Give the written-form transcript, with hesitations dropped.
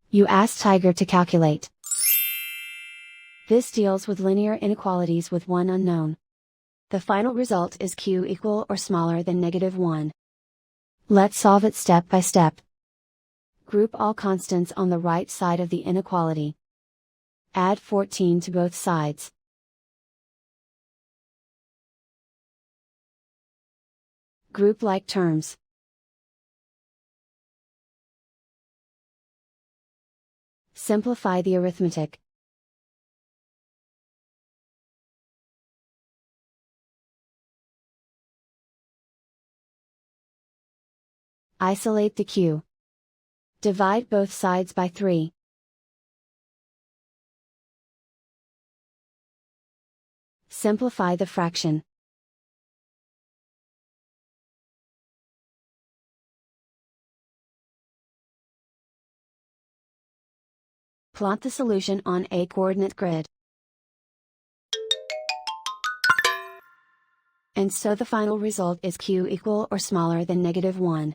You ask Tiger to calculate. This deals with linear inequalities with one unknown. The final result is q equal or smaller than -1. Let's solve it step by step. Group all constants on the right side of the inequality. Add 14 to both sides. Group like terms. Simplify the arithmetic. Isolate the q. Divide both sides by 3. Simplify the fraction. Plot the solution on a coordinate grid. And so the final result is q equal or smaller than -1.